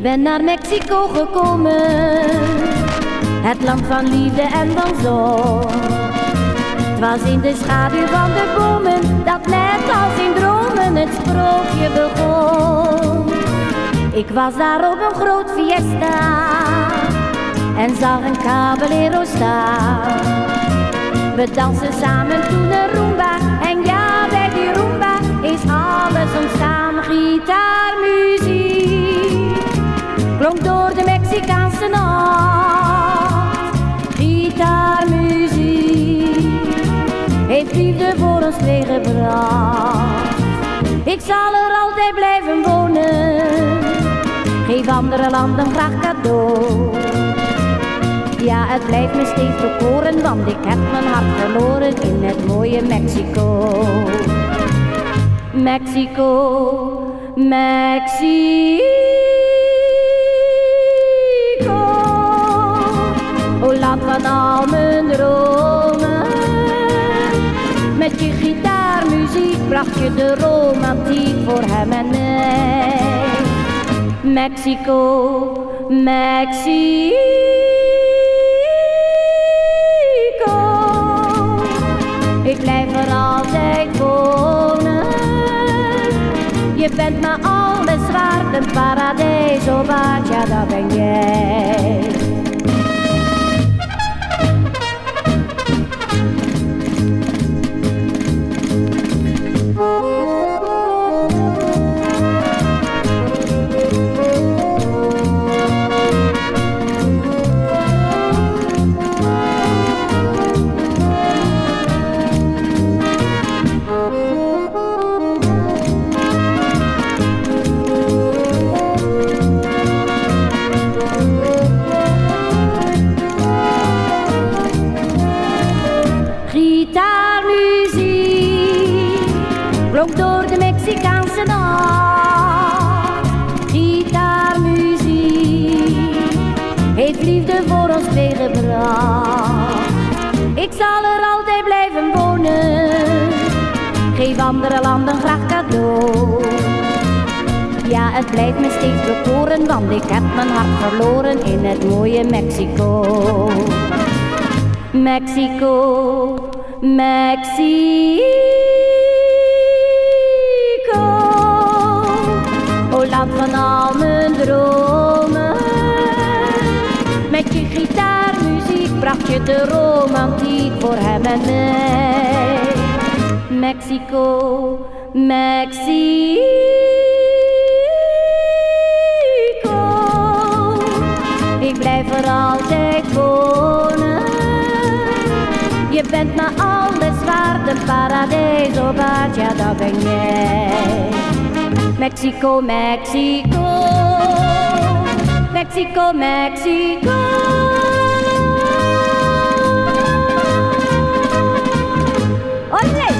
ben naar Mexico gekomen, het land van liefde en van zon. Het was in de schaduw van de bomen, dat net als in dromen het sprookje begon. Ik was daar op een groot fiesta en zag een caballero staan. We dansen samen toen een rumba, en ja, bij die rumba is alles ontstaan. Gitaarmuziek klonk door de Mexicaanse nacht. Gitaarmuziek heeft liefde voor ons teweeggebracht. Ik zal er altijd blijven wonen, geef andere landen graag cadeau. Ja, het blijft me steeds bekoren, want ik heb mijn hart verloren in het mooie Mexico. Mexico, Mexico. O land van al mijn dromen, met je gitaarmuziek bracht je de romantiek voor hem en mij. Mexico, Mexico. Ik blijf er altijd wonen. Je bent me alles waard, een paradijs, oh wat, ja dat ben jij. Klonk door de Mexicaanse nacht. Gitaarmuziek heeft liefde voor ons teweeggebracht. Ik zal er altijd blijven wonen, geef andere landen graag cadeau. Ja, het blijft me steeds bekoren, want ik heb mijn hart verloren in het mooie Mexico. Mexico, Mexico. O land van al mijn dromen, met je gitaarmuziek bracht je de romantiek voor hem en mij. Mexico, Mexico. Ik blijf er altijd wonen. Je bent me alles waard, een paradijs, oh wat, ja dat ben jij. Mexico, Mexico, Mexico, Mexico. Olé!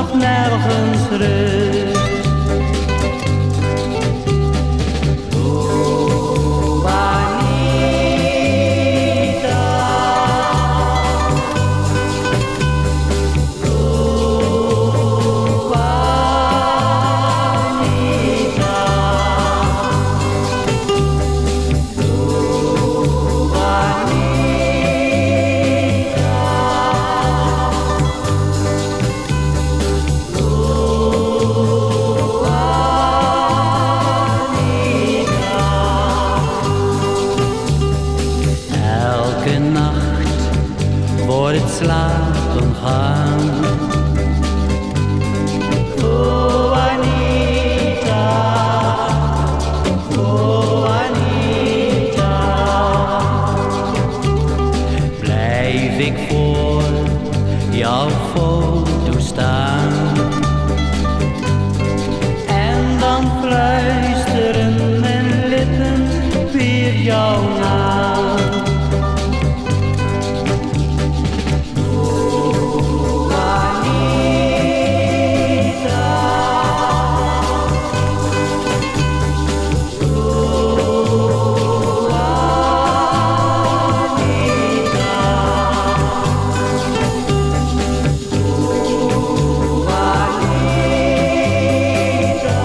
nog nergens rust. Oh, Anita, oh, Anita, oh, Anita. Elke nacht voor het slapen gaan. Oh Anita, oh Anita, blijf ik voor jouw foto staan. En dan fluisteren mijn lippen weer jouw naam. Oh, Anita. Oh, Anita. Oh, Anita.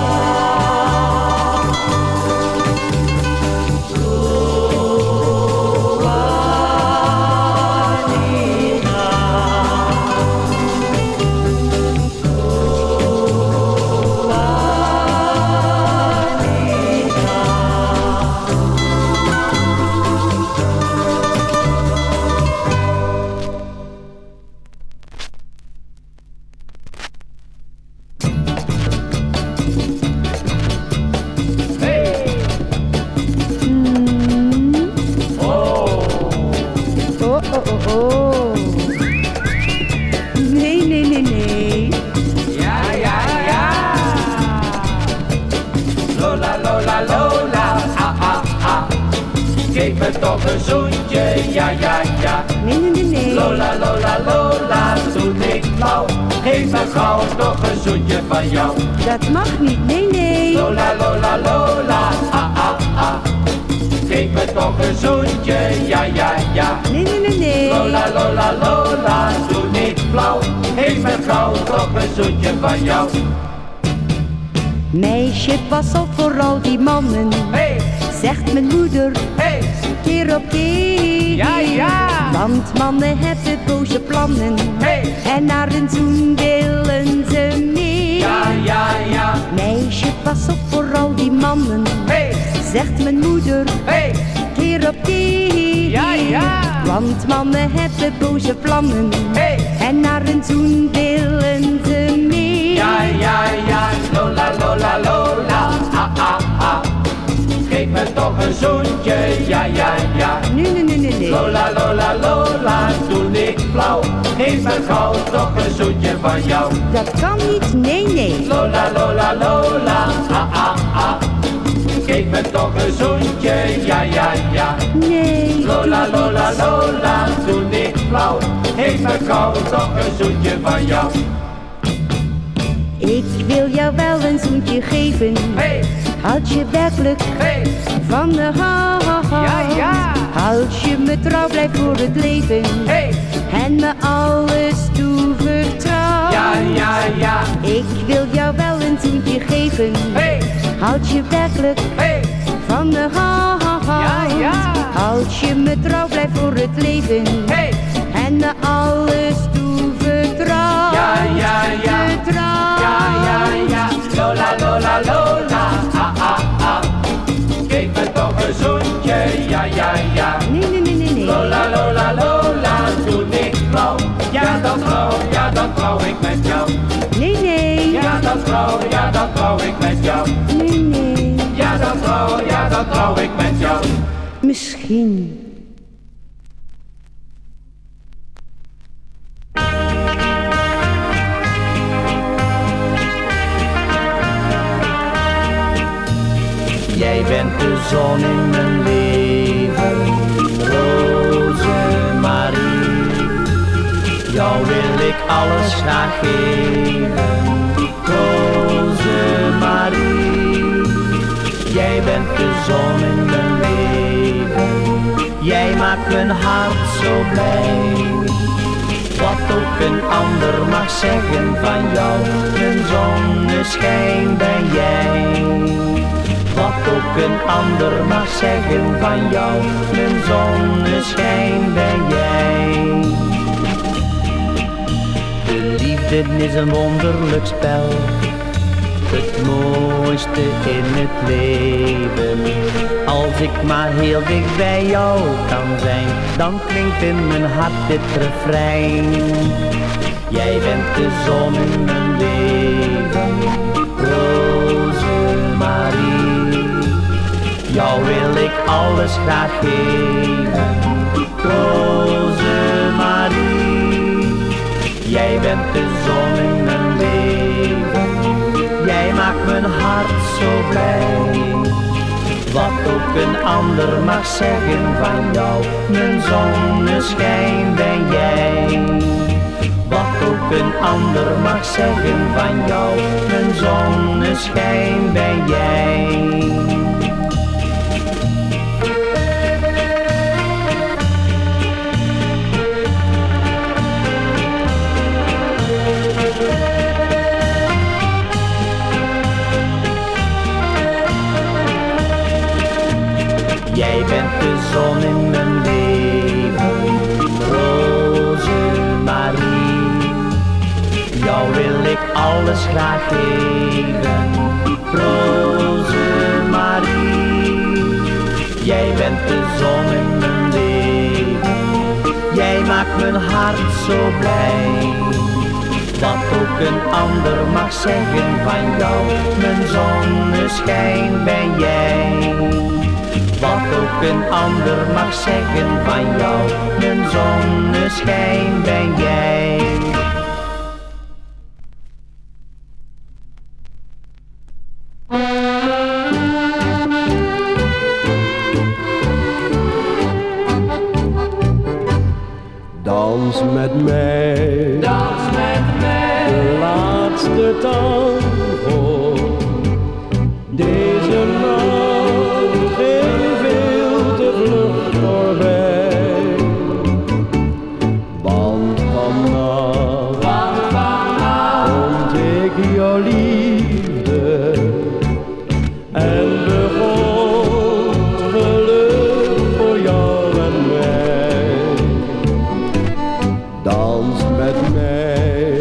Nee. Ja. Lola, Lola, Lola, geef me toch een zoentje, ja. Nee. Lola, Lola, Lola, doe niet flauw, geef me gauw toch een zoentje van jou. Dat mag niet, nee. Lola, Lola, Lola, geef me toch een zoentje, ja. Nee. Lola, Lola, Lola, doe niet flauw, geef me gauw toch een zoentje van jou. Meisje, pas op voor al die mannen, Hey, zegt mijn moeder, hey, keer op keer. ja. Want mannen hebben boze plannen, Hey, en naar een zoen willen ze mee. ja. Meisje, pas op voor al die mannen, Hey, zegt mijn moeder, hey, keer op keer. ja. Want mannen hebben boze plannen, Hey, en naar een zoen willen ze mee. ja. Lola, Lola, Lola, geef me toch een zoentje, ja. Nee. Lola, Lola, Lola, doe niet flauw, geef me gauw toch een zoentje van jou. Dat kan niet, nee. Lola, Lola, Lola, geef me toch een zoentje, ja. Nee. Lola, Lola, Lola, doe niet flauw, geef me gauw toch een zoentje van jou. Ik wil jou wel een zoentje geven, Hey, als je werkelijk hey, van de hand. ja. Als je me trouw blijft voor het leven, Hey, en me alles toevertrouwt. ja. Ik wil jou wel een zoentje geven, Hey, als je werkelijk hey, van de hand. ja. Als je me trouw blijft voor het leven, Hey, en me alles toevertrouwt. ja. Vertrouwt. Ja. Lola, Lola, Lola, geef me toch een zoentje, ja. Nee. Lola, Lola, Lola, doe niet flauw, ja dan trouw ik met jou. Nee. Ja dan trouw ik met jou. Nee. Ja dan trouw ik met jou. Misschien. Jij bent de zon in mijn leven, Rosemarie. Jou wil ik ik alles graag geven. Rosemarie, jij bent de zon in mijn leven. Jij maakt mijn hart zo blij. Wat ook een ander mag zeggen van jou, mijn zonneschijn ben jij. Wat ook een ander mag zeggen van jou, mijn zonneschijn ben jij. De liefde is een wonderlijk spel, het mooiste in het leven. Als ik maar heel dicht bij jou kan zijn, dan klinkt in mijn hart dit refrein. Jij bent de zon in mijn leven, Rosemarie. Jou wil ik alles graag geven, Rosemarie. Jij bent de zon in mijn leven, jij maakt mijn hart zo blij. Wat ook een ander mag zeggen van jou, mijn zonneschijn ben jij. Wat ook een ander mag zeggen van jou, mijn zonneschijn ben jij. Jij bent de zon in mijn leven, Rosemarie. Jou wil ik alles graag geven, Rosemarie. Jij bent de zon in mijn leven, jij maakt mijn hart zo blij. Wat ook een ander mag zeggen van jou, mijn zonneschijn ben jij. Wat ook een ander mag zeggen van jou, mijn zonneschijn ben jij. Dans met mij, Dans met mij, de laatste tango. Deze nacht ging veel te vlug voorbij. Want vannacht vond ik jouw liefde en begon het geluk voor jou en mij. Dans met mij,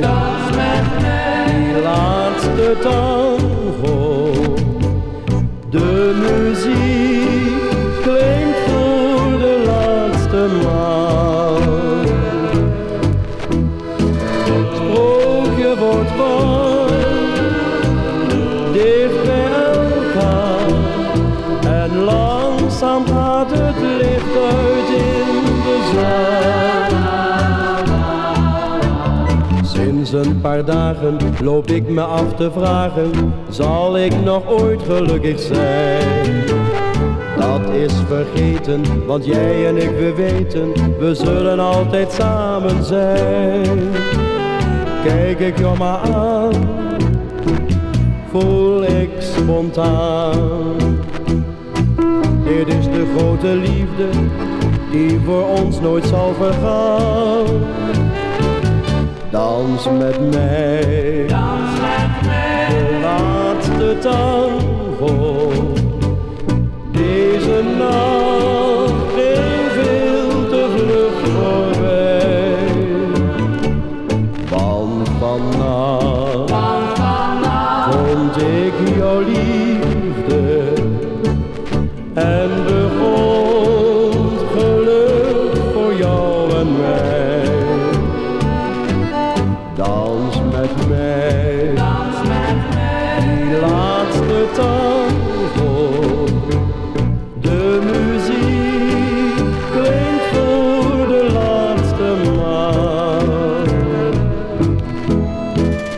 die laatste tango. De muziek klinkt voor de laatste maal. Het sprookje wordt warm, dicht bij elkaar. En langzaam gaat het licht uit in de zaal. Sinds een paar dagen loop ik me af te vragen, zal ik nog ooit gelukkig zijn? Dat is vergeten, want jij en ik, we weten, we zullen altijd samen zijn. Kijk ik jou maar aan, voel ik spontaan. Dit is de grote liefde, die voor ons nooit zal vergaan. Dans met mij, de laatste tango. Deze nacht ging veel te vlug voorbij. Want vannacht vond ik jouw liefde en begon het geluk voor jou en mij. Dans met mij, die laatste tango. De muziek klinkt voor de laatste maal.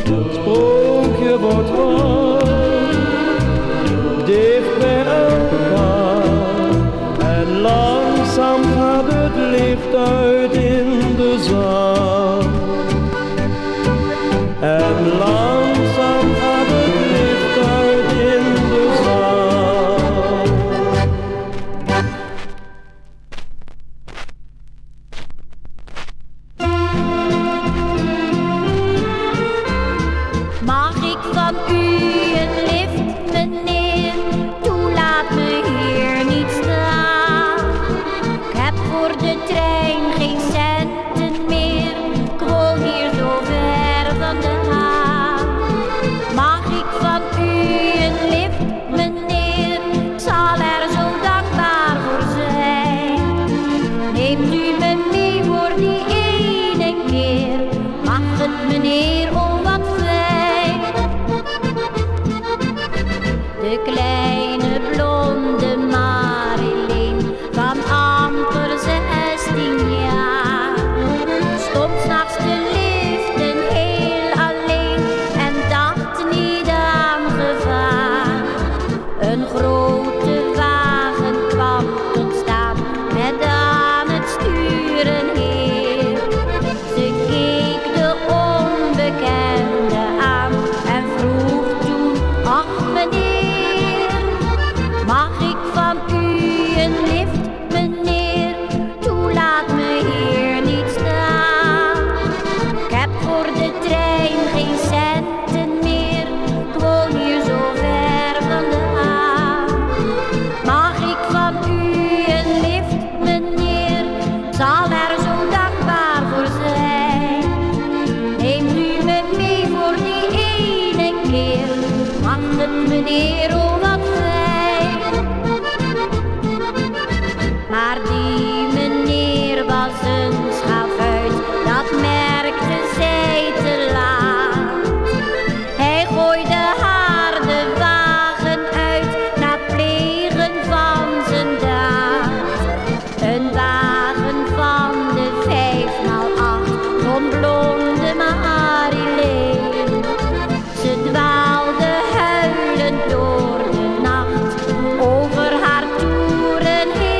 Het sprookje wordt warm, dicht bij elkaar. En langzaam gaat het licht uit in de zaal. En langzaam gaat het licht uit in de zaal. Mag ik van u een lift, meneer? Toe, laat me hier niet staan. Ik heb voor de trein geen centen meer. Ik woon hier zo ver van de haan. Mag ik van u een lift, meneer? Ik zal er zo dankbaar voor zijn. Neemt u me mee voor die ene keer? Mag het, meneer, oh wat fijn. De kleine blonde Marilyn van amper 16 jaar stond 's nachts te liften heel alleen en dacht niet aan gevaar. Een grote wagen kwam tot staan met aan het sturen heer. Ze keek de onbekende aan en vroeg toen: ach meneer, mag ik van u een lift, meneer? Toe, laat me hier niet staan. Ik heb voor de trein geen centen meer. Ik woon hier zo ver van de haan. Mag ik van u een lift, meneer? Ik zal er zo dankbaar voor zijn. Neemt u me mee voor die ene keer? Mag het, meneer, oh wat fijn. Maar die meneer was een schavuit, dat merkte zij te laat. Hij gooide haar de wagen uit na het plegen van zijn daad. Een wagen van de 5x8 van blonde Marilyn. Ze dwaalde huilend door de nacht over haar toeren heen.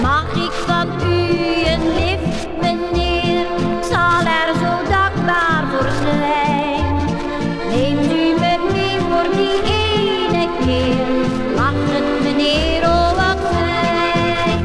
Mag ik van u een lift, meneer? Ik zal er zo dankbaar voor zijn. Neemt u me mee voor die ene keer? Mag het, meneer, oh wat fijn.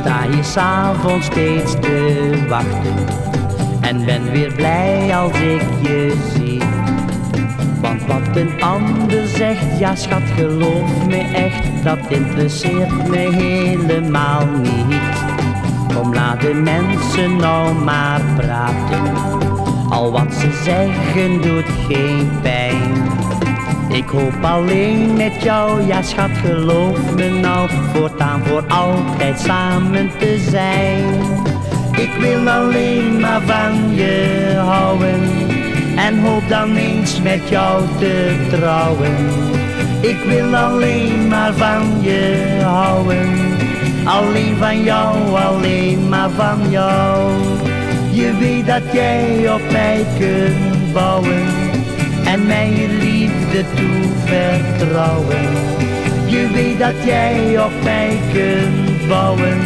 sta je 's'avonds steeds te wachten en ben weer blij als ik je zie. Want wat een ander zegt, ja schat, geloof me echt, dat interesseert me helemaal niet. Kom, laat de mensen nou maar praten, al wat ze zeggen doet geen pijn. Ik hoop alleen met jou, ja schat, geloof me nou, voortaan voor altijd samen te zijn. Ik wil alleen maar van je houden en hoop dan eens met jou te trouwen. Ik wil alleen maar van je houden, alleen van jou, alleen maar van jou. Je weet dat jij op mij kunt bouwen en mij je liefde toe vertrouwen. Je weet dat jij op mij kunt bouwen,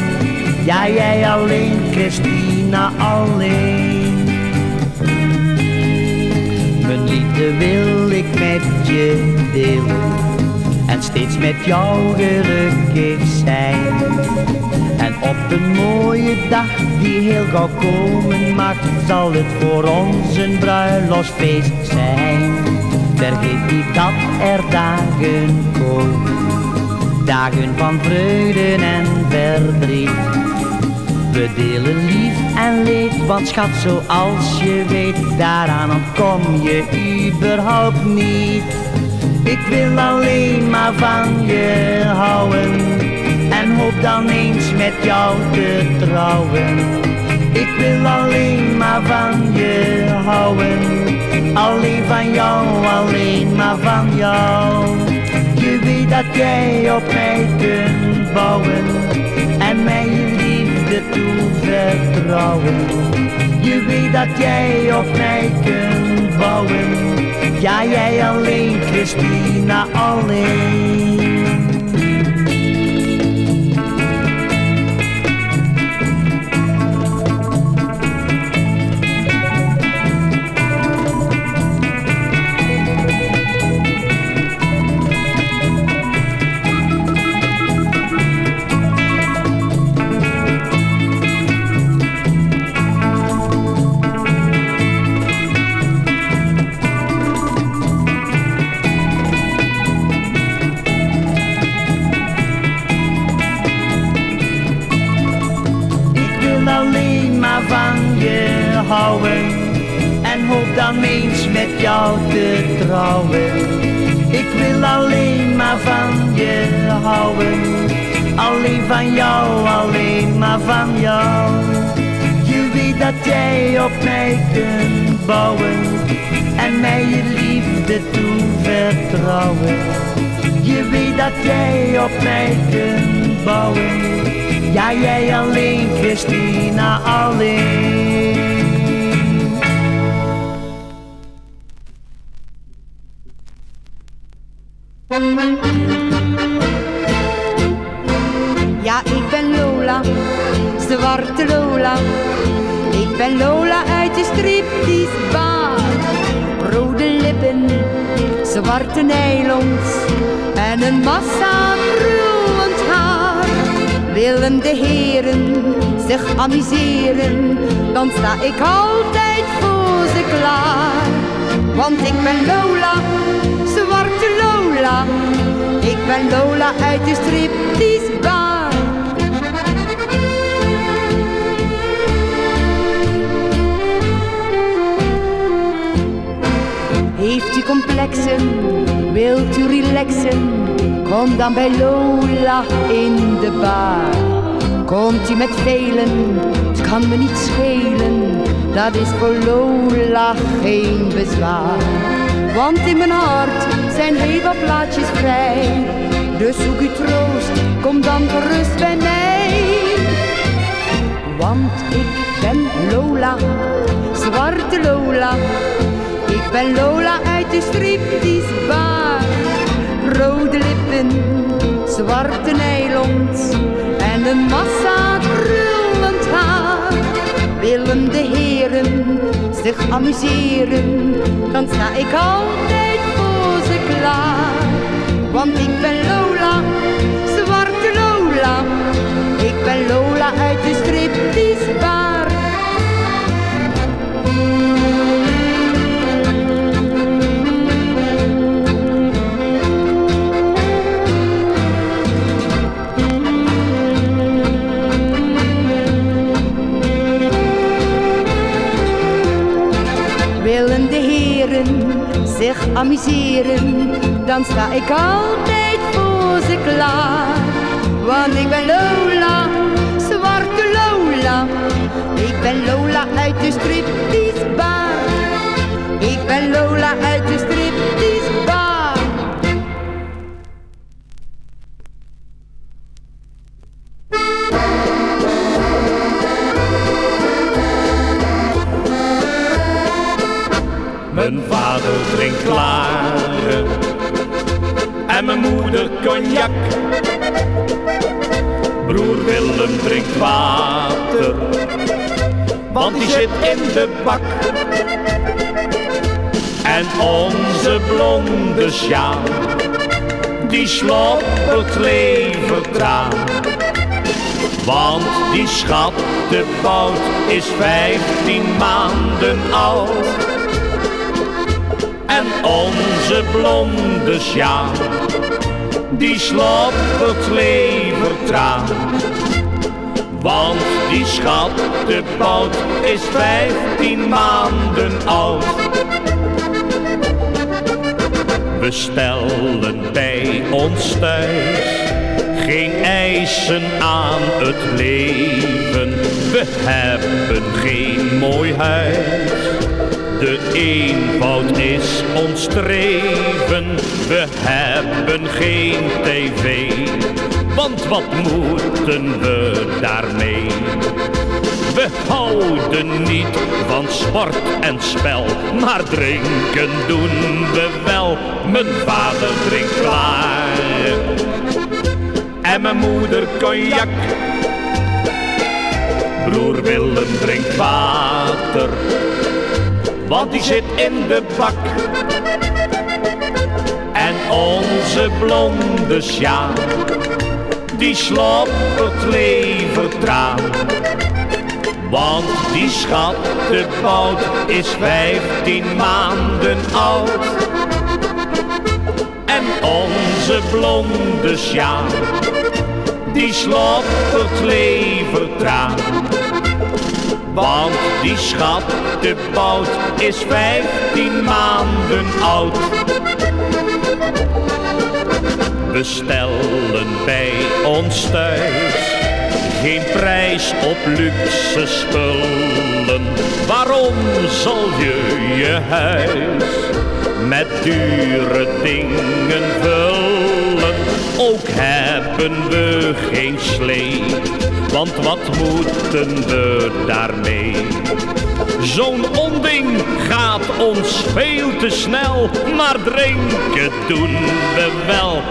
ja jij alleen, Christina alleen. Mijn liefde wil ik met je delen en steeds met jou gelukkig zijn. En op een mooie dag die heel gauw komen mag, zal het voor ons een bruiloftsfeest zijn. Vergeet niet dat er dagen komen, dagen van vreugde en verdriet. We delen lief en leed, want schat, zoals je weet, daaraan ontkom je überhaupt niet. Ik wil alleen maar van je houden en hoop dan eens met jou te trouwen. Ik wil alleen maar van je houden, alleen van jou, alleen maar van jou. Je weet dat jij op mij kunt bouwen en mij je liefde toe vertrouwen. Je weet dat jij op mij kunt bouwen, ja jij alleen, Christina alleen. En hoop dan eens met jou te trouwen. Ik wil alleen maar van je houden, alleen van jou, alleen maar van jou. Je weet dat jij op mij kunt bouwen en mij je liefde toe vertrouwen. Je weet dat jij op mij kunt bouwen, ja jij alleen, Christina alleen. Ja, ik ben Lola, zwarte Lola. Ik ben Lola uit de stripteasebar. Rode lippen, zwarte nylons en een massa krullend haar. Willen de heren zich amuseren, dan sta ik altijd voor ze klaar. Want ik ben Lola, zwarte Lola. Ik ben Lola uit de stripteasebar. Heeft u complexen, wilt u relaxen? Kom dan bij Lola in de bar. Komt u met velen, het kan me niet schelen. Dat is voor Lola geen bezwaar. Want in mijn hart zijn heel wat plaatjes vrij. Dus zoek u troost, kom dan gerust bij mij. Want ik ben Lola, zwarte Lola. Ik ben Lola uit de stripteasebar. Rode lippen, zwarte nylons en een massa krullend haar. Willen de heren zich amuseren, dan sta ik altijd voor ze klaar. Want ik ben Lola, zwarte Lola. Ik ben Lola uit de stripteasebar. Willen de heren zich amuseren, dan sta ik altijd voor ze klaar. Want ik ben Lola, zwarte Lola. Ik ben Lola uit de stripteasebar. Ik ben Lola uit de stripteasebar. Mijn vader drinkt klare en mijn moeder cognac. Broer Willem drinkt water, want die zit in de bak. En onze blonde Sjaal, die slobbert levertraan. Want die schattenbout is 15 maanden oud. En onze blonde Sjaal, die slobbert levertraan. Want die schattenbout is 15 maanden oud. We stellen bij ons thuis geen eisen aan het leven. We hebben geen mooi huis. De eenvoud is ons streven. We hebben geen tv, want wat moeten we daarmee? We houden niet van sport en spel, maar drinken doen we wel. Mijn vader drinkt klaar en mijn moeder cognac. Broer Willem drinkt water, want die zit in de bak. En onze blonde Sjaal, die slobbert levertraan. Want die schattenbout is 15 maanden oud. En onze blonde Sjaal, die slobbert levertraan. Want die schattenbout is 15 maanden oud. We stellen bij ons thuis geen prijs op luxe spullen. Waarom zal je huis met dure dingen vullen? Ook hebben we geen slee, want wat moeten we daarmee? Zo'n onding gaat ons veel te snel, maar drinken doen we wel.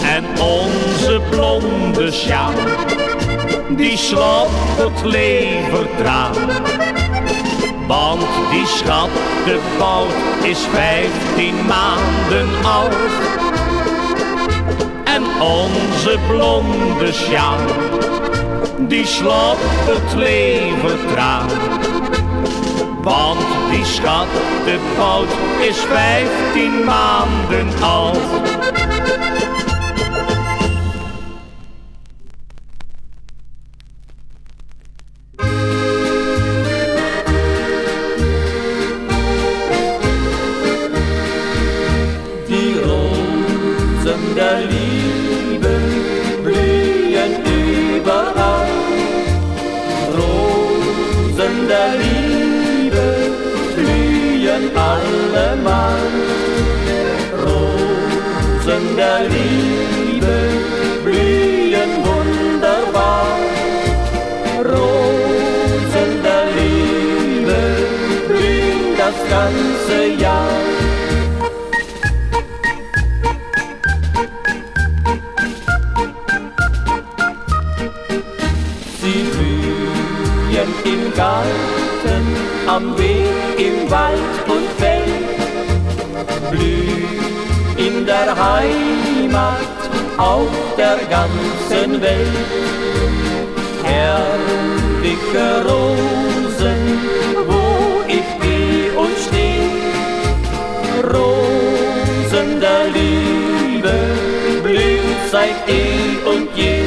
En onze blonde Sjaal, die slobbert levertraan. Want die schattenbout is 15 maanden oud. En onze blonde Sjaal, die slobbert levertraan. Want die schattenbout is 15 maanden oud. Der Liebe blühen überall. Rosen der Liebe blühen allemal. Rosen der Liebe blühen wunderbar. Rosen der Liebe blühen das ganze Jahr. Sie blühen am Weg im Wald und Feld, blüht in der Heimat auf der ganzen Welt. Herrliche Rosen, wo ich geh und steh, Rosen der Liebe, blüht seit eh und je.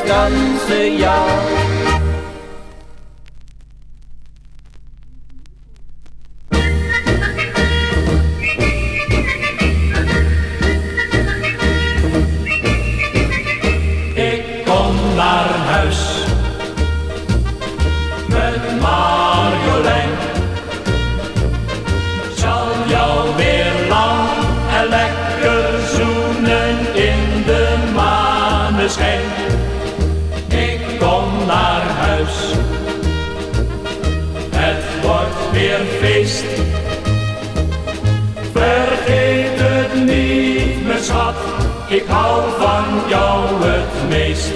Ganze Jahr. Ik kom naar huis met Marjolein. Zal jou weer lang en lekker zoenen in de maneschijn. Kom naar huis, het wordt weer feest. Vergeet het niet, mijn schat, ik hou van jou het meest.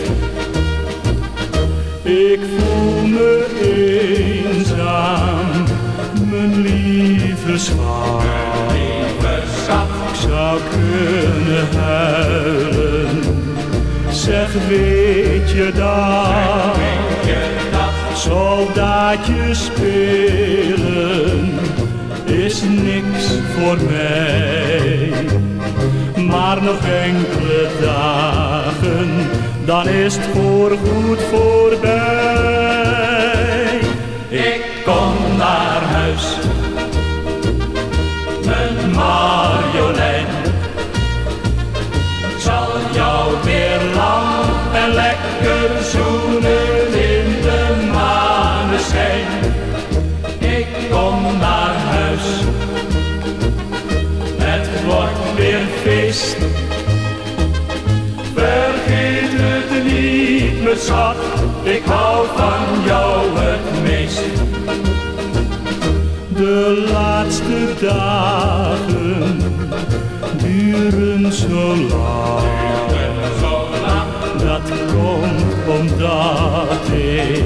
Ik voel me eenzaam, mijn lieve schat. Ik zou kunnen huilen. Zeg, weet je dat, soldaatje spelen is niks voor mij. Maar nog enkele dagen, dan is het voorgoed voorbij. Ik kom naar huis, mijn Marjolein. Zal jou weer lang en lekker zoenen in de maneschijn. Ik kom naar huis, het wordt weer feest. Vergeet het niet, mijn schat, ik hou van jou het meest. De laatste dagen duren zo lang. Dat komt omdat ik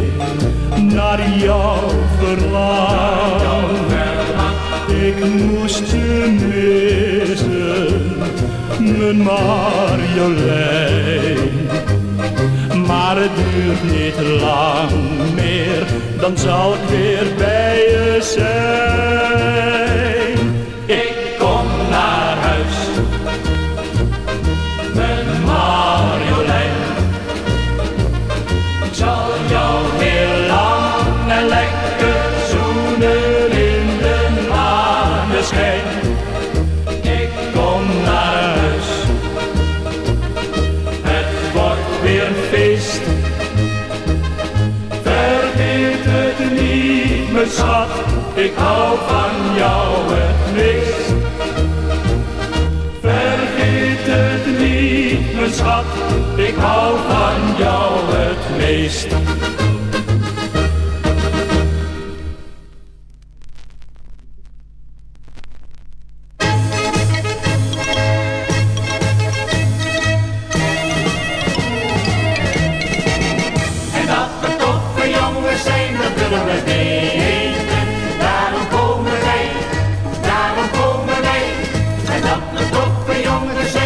naar jou verlang. Ik moest je missen, mijn Marjolein. Maar het duurt niet lang meer, dan zal ik weer bij je zijn. Ik kom naar huis, mijn Marjolein. Ik zal jou heel lang en lekker zoenen in de maneschijn. Ik kom naar huis, het wordt weer feest. Vergeet het niet, mijn schat, ik hou van jou het meest. Vergeet het niet, mijn schat, ik hou van jou het meest. En dat er toffe jongens zijn, dat willen we weten. Daarom komen wij jongen, gezellig.